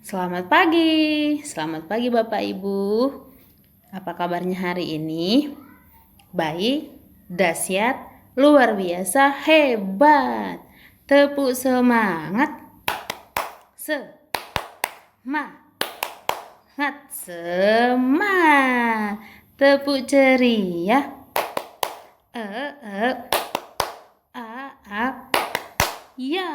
Selamat pagi Bapak Ibu. Apa kabarnya hari ini? Baik, dahsyat, luar biasa, hebat. Tepuk semangat, semangat. Tepuk ceria, ya.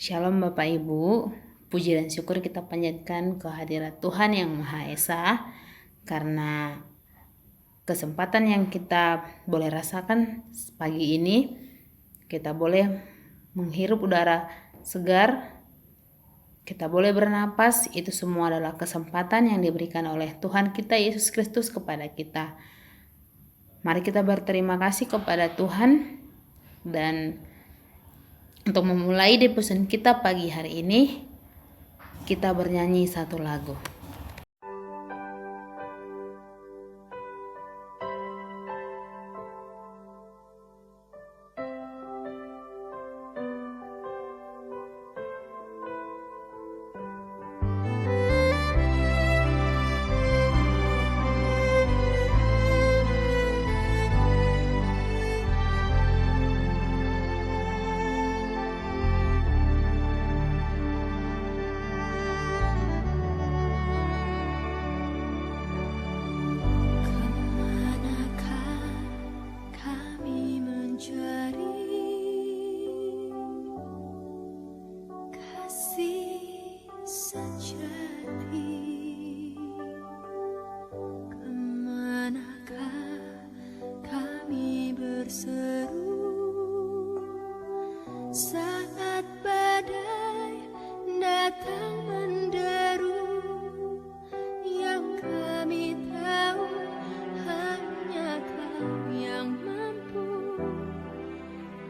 Shalom Bapak Ibu, puji dan syukur kita panjatkan kehadirat Tuhan yang Maha Esa karena kesempatan yang kita boleh rasakan pagi ini, kita boleh menghirup udara segar, kita boleh bernapas, itu semua adalah kesempatan yang diberikan oleh Tuhan kita Yesus Kristus kepada kita. Mari kita berterima kasih kepada Tuhan, dan untuk memulai devotion kita pagi hari ini, kita bernyanyi satu lagu. Saat badai datang menderu, yang kami tahu hanya Kau yang mampu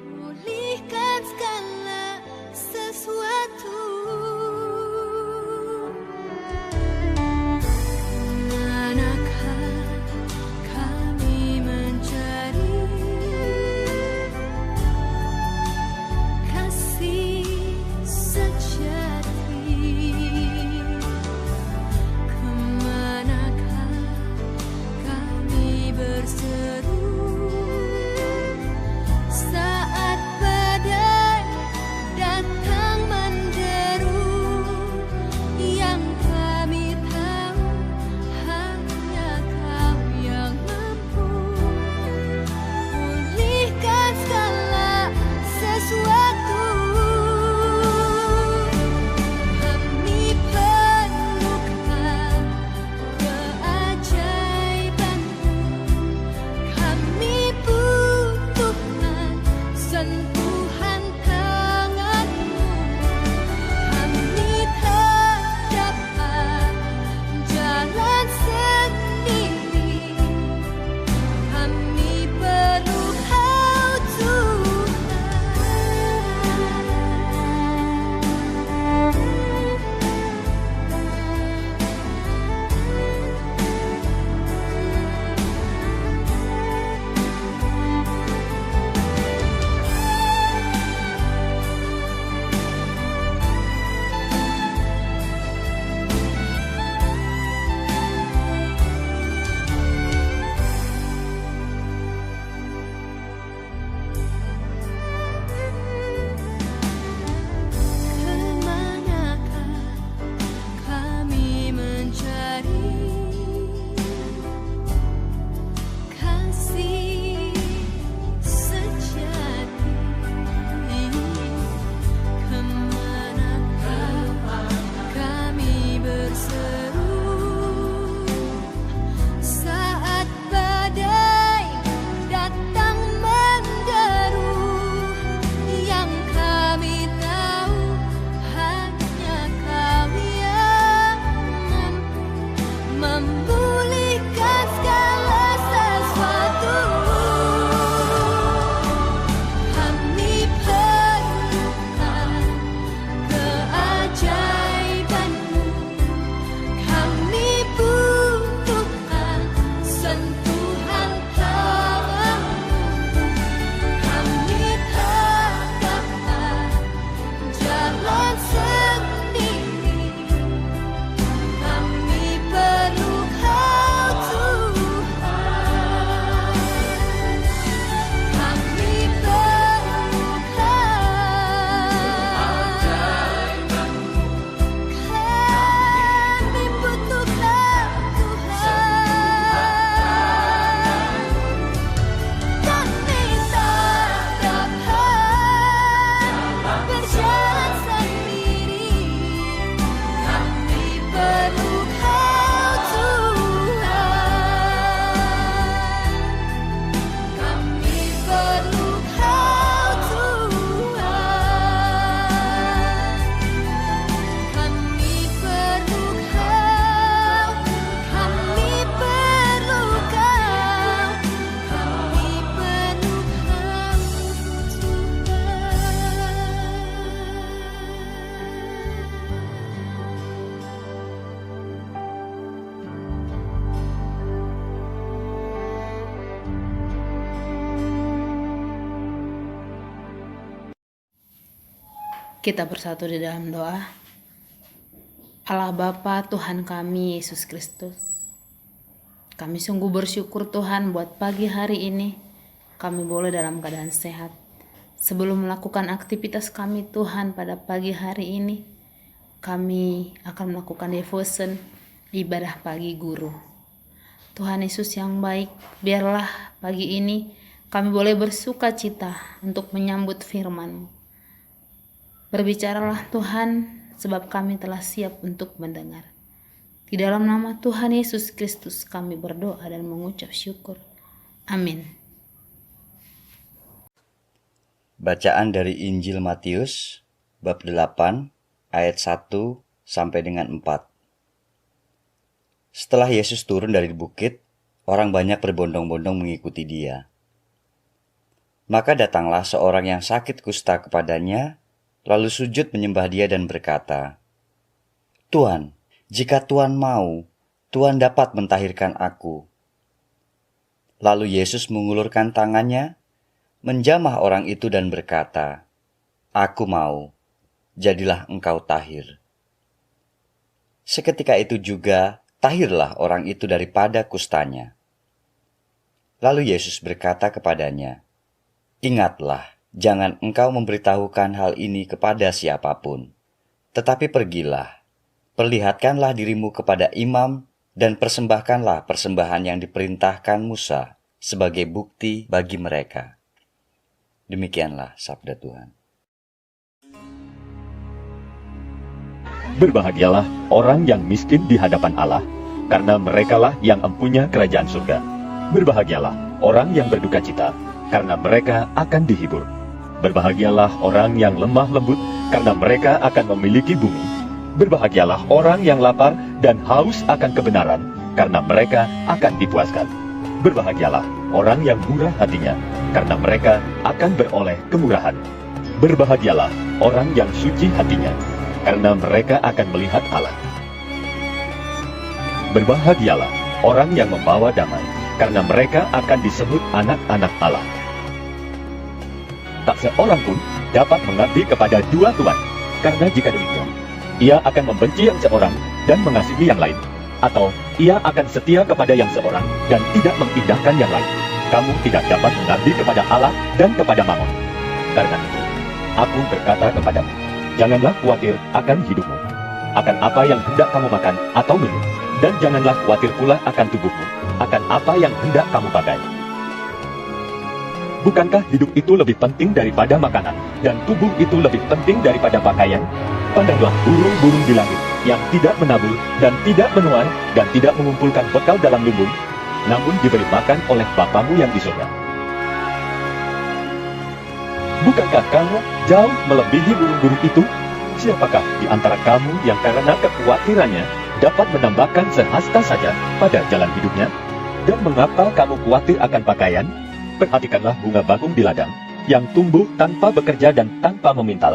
pulihkan segala sesuatu. Manakah kami mencari kasih sejati, Kita bersatu di dalam doa. Allah Bapa, Tuhan kami Yesus Kristus, kami sungguh bersyukur Tuhan buat pagi hari ini kami boleh dalam keadaan sehat. Sebelum melakukan aktivitas kami Tuhan pada pagi hari ini, kami akan melakukan devotion, ibadah pagi guru. Tuhan Yesus yang baik, biarlah pagi ini kami boleh bersuka cita untuk menyambut firman-Mu. Berbicaralah Tuhan, sebab kami telah siap untuk mendengar. Di dalam nama Tuhan Yesus Kristus kami berdoa dan mengucap syukur. Amin. Bacaan dari Injil Matius, bab 8, ayat 1 sampai dengan 4. Setelah Yesus turun dari bukit, orang banyak berbondong-bondong mengikuti Dia. Maka datanglah seorang yang sakit kusta kepadanya, lalu sujud menyembah Dia dan berkata, "Tuan, jika Tuan mau, Tuan dapat mentahirkan aku." Lalu Yesus mengulurkan tangannya, menjamah orang itu dan berkata, "Aku mau, jadilah engkau tahir." Seketika itu juga, tahirlah orang itu daripada kustanya. Lalu Yesus berkata kepadanya, "Ingatlah, jangan engkau memberitahukan hal ini kepada siapapun, tetapi pergilah, perlihatkanlah dirimu kepada imam dan persembahkanlah persembahan yang diperintahkan Musa sebagai bukti bagi mereka." Demikianlah sabda Tuhan. Berbahagialah orang yang miskin di hadapan Allah, karena merekalah yang empunya kerajaan surga. Berbahagialah orang yang berduka cita, karena mereka akan dihibur. Berbahagialah orang yang lemah lembut, karena mereka akan memiliki bumi. Berbahagialah orang yang lapar dan haus akan kebenaran, karena mereka akan dipuaskan. Berbahagialah orang yang murah hatinya, karena mereka akan beroleh kemurahan. Berbahagialah orang yang suci hatinya, karena mereka akan melihat Allah. Berbahagialah orang yang membawa damai, karena mereka akan disebut anak-anak Allah. Tak seorang pun dapat mengabdi kepada dua tuan, karena jika demikian, ia akan membenci yang seorang dan mengasihi yang lain, atau ia akan setia kepada yang seorang dan tidak mengindahkan yang lain. Kamu tidak dapat mengabdi kepada Allah dan kepada Mammon. Karena itu, aku berkata kepadamu, janganlah khawatir akan hidupmu, akan apa yang hendak kamu makan atau minum, dan janganlah khawatir pula akan tubuhmu, akan apa yang hendak kamu pakai. Bukankah hidup itu lebih penting daripada makanan, dan tubuh itu lebih penting daripada pakaian? Pandanglah burung-burung di langit, yang tidak menabur, dan tidak menuai, dan tidak mengumpulkan bekal dalam lumbung, namun diberi makan oleh Bapamu yang di surga. Bukankah kamu jauh melebihi burung-burung itu? Siapakah di antara kamu yang karena kekhawatirannya dapat menambahkan sehasta saja pada jalan hidupnya? Dan mengapa kamu khawatir akan pakaian? Perhatikanlah bunga bakung di ladang, yang tumbuh tanpa bekerja dan tanpa memintal.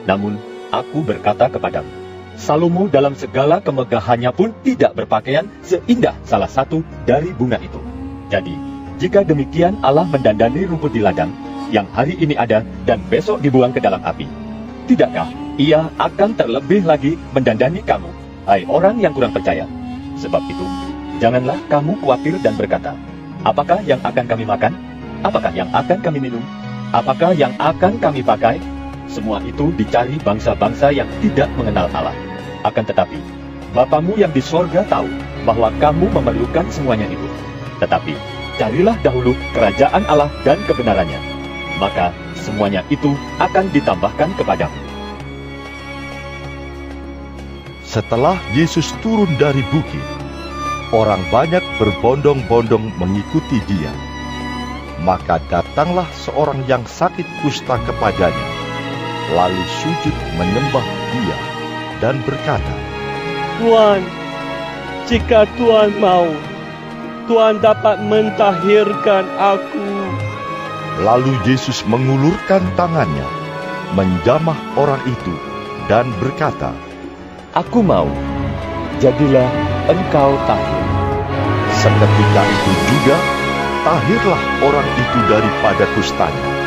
Namun, aku berkata kepadamu, Salomo dalam segala kemegahannya pun tidak berpakaian seindah salah satu dari bunga itu. Jadi, jika demikian Allah mendandani rumput di ladang, yang hari ini ada dan besok dibuang ke dalam api, tidakkah Ia akan terlebih lagi mendandani kamu, hai orang yang kurang percaya? Sebab itu, janganlah kamu khawatir dan berkata, apakah yang akan kami makan? Apakah yang akan kami minum? Apakah yang akan kami pakai? Semua itu dicari bangsa-bangsa yang tidak mengenal Allah. Akan tetapi, Bapamu yang di sorga tahu bahwa kamu memerlukan semuanya itu. Tetapi, carilah dahulu kerajaan Allah dan kebenarannya. Maka, semuanya itu akan ditambahkan kepadamu. Setelah Yesus turun dari bukit, orang banyak berbondong-bondong mengikuti Dia. Maka datanglah seorang yang sakit kusta kepadanya, lalu sujud menyembah Dia dan berkata, "Tuan, jika Tuan mau, Tuan dapat mentahirkan aku." Lalu Yesus mengulurkan tangannya, menjamah orang itu dan berkata, Aku mau, jadilah engkau tahir. Seketika itu juga tahirlah orang itu daripada kustanya.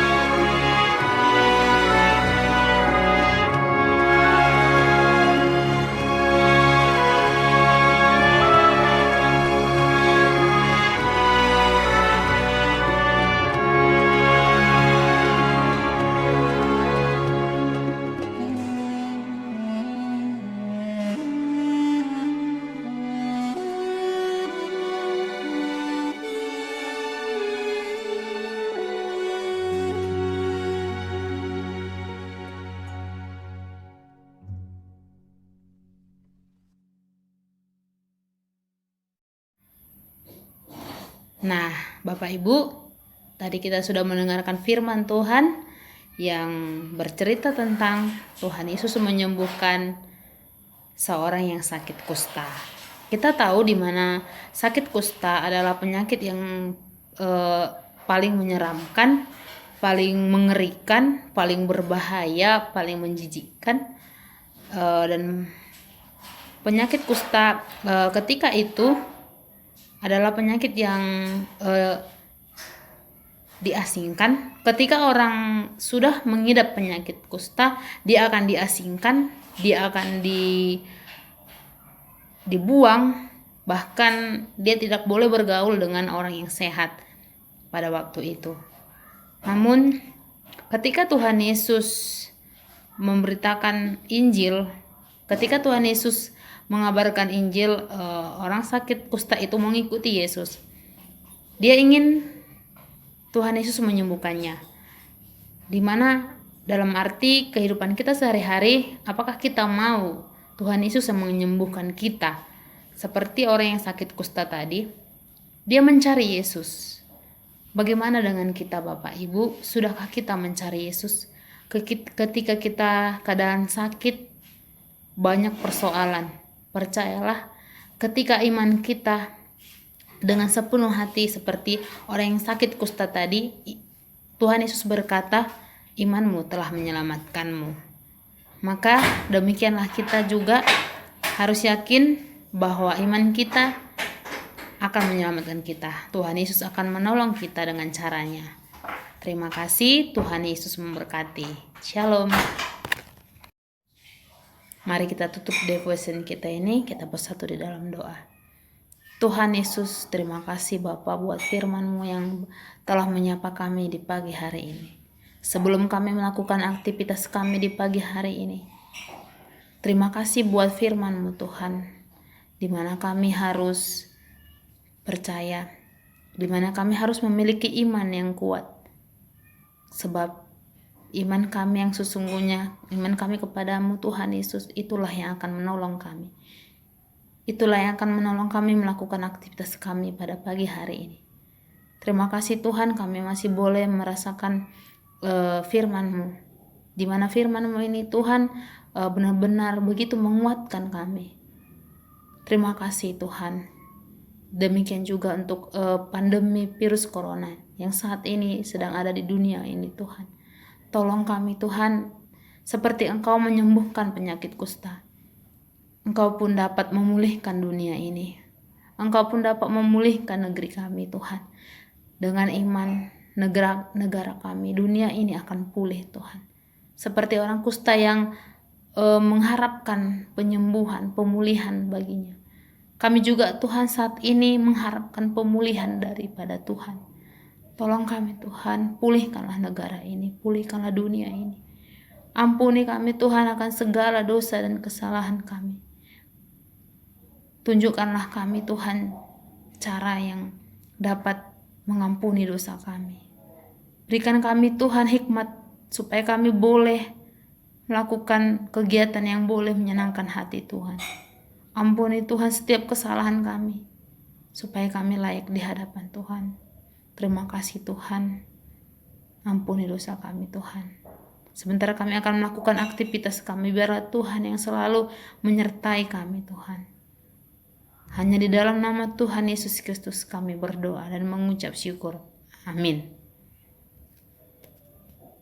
Nah, Bapak Ibu, tadi kita sudah mendengarkan firman Tuhan yang bercerita tentang Tuhan Yesus menyembuhkan seorang yang sakit kusta. Kita tahu di mana sakit kusta adalah penyakit yang paling menyeramkan, paling mengerikan, paling berbahaya, paling menjijikkan, dan penyakit kusta ketika itu adalah penyakit yang diasingkan. Ketika orang sudah mengidap penyakit kusta, dia akan diasingkan, dia akan dibuang, bahkan dia tidak boleh bergaul dengan orang yang sehat pada waktu itu. Namun ketika Tuhan Yesus memberitakan Injil, ketika Tuhan Yesus mengabarkan Injil, orang sakit kusta itu mengikuti Yesus. Dia ingin Tuhan Yesus menyembuhkannya. Dimana dalam arti kehidupan kita sehari-hari, apakah kita mau Tuhan Yesus yang menyembuhkan kita? Seperti orang yang sakit kusta tadi, dia mencari Yesus. Bagaimana dengan kita, Bapak Ibu? Sudahkah kita mencari Yesus? Ketika kita keadaan sakit, banyak persoalan. Percayalah, ketika iman kita dengan sepenuh hati seperti orang yang sakit kusta tadi, Tuhan Yesus berkata, imanmu telah menyelamatkanmu. Maka demikianlah kita juga harus yakin bahwa iman kita akan menyelamatkan kita. Tuhan Yesus akan menolong kita dengan caranya. Terima kasih, Tuhan Yesus memberkati. Shalom. Mari kita tutup devotion kita ini, kita bersatu di dalam doa. Tuhan Yesus, terima kasih Bapa buat firman-Mu yang telah menyapa kami di pagi hari ini. Sebelum kami melakukan aktivitas kami di pagi hari ini, terima kasih buat firman-Mu Tuhan, di mana kami harus percaya, di mana kami harus memiliki iman yang kuat. Sebab iman kami yang sesungguhnya, iman kami kepadamu Tuhan Yesus, itulah yang akan menolong kami. Itulah yang akan menolong kami melakukan aktivitas kami pada pagi hari ini. Terima kasih Tuhan, kami masih boleh merasakan firman-Mu. Di mana firman-Mu ini Tuhan benar-benar begitu menguatkan kami. Terima kasih Tuhan. Demikian juga untuk pandemi virus corona yang saat ini sedang ada di dunia ini Tuhan. Tolong kami Tuhan, seperti Engkau menyembuhkan penyakit kusta. Engkau pun dapat memulihkan dunia ini. Engkau pun dapat memulihkan negeri kami Tuhan. Dengan iman, negara kami, dunia ini akan pulih Tuhan. Seperti orang kusta yang mengharapkan penyembuhan, pemulihan baginya. Kami juga Tuhan saat ini mengharapkan pemulihan daripada Tuhan. Tolong kami Tuhan, pulihkanlah negara ini, pulihkanlah dunia ini. Ampuni kami Tuhan akan segala dosa dan kesalahan kami. Tunjukkanlah kami Tuhan cara yang dapat mengampuni dosa kami. Berikan kami Tuhan hikmat supaya kami boleh melakukan kegiatan yang boleh menyenangkan hati Tuhan. Ampuni Tuhan setiap kesalahan kami, supaya kami layak di hadapan Tuhan. Terima kasih Tuhan. Ampuni dosa kami Tuhan. Sebentar kami akan melakukan aktivitas kami, biarlah Tuhan yang selalu menyertai kami Tuhan. Hanya di dalam nama Tuhan Yesus Kristus kami berdoa dan mengucap syukur. Amin.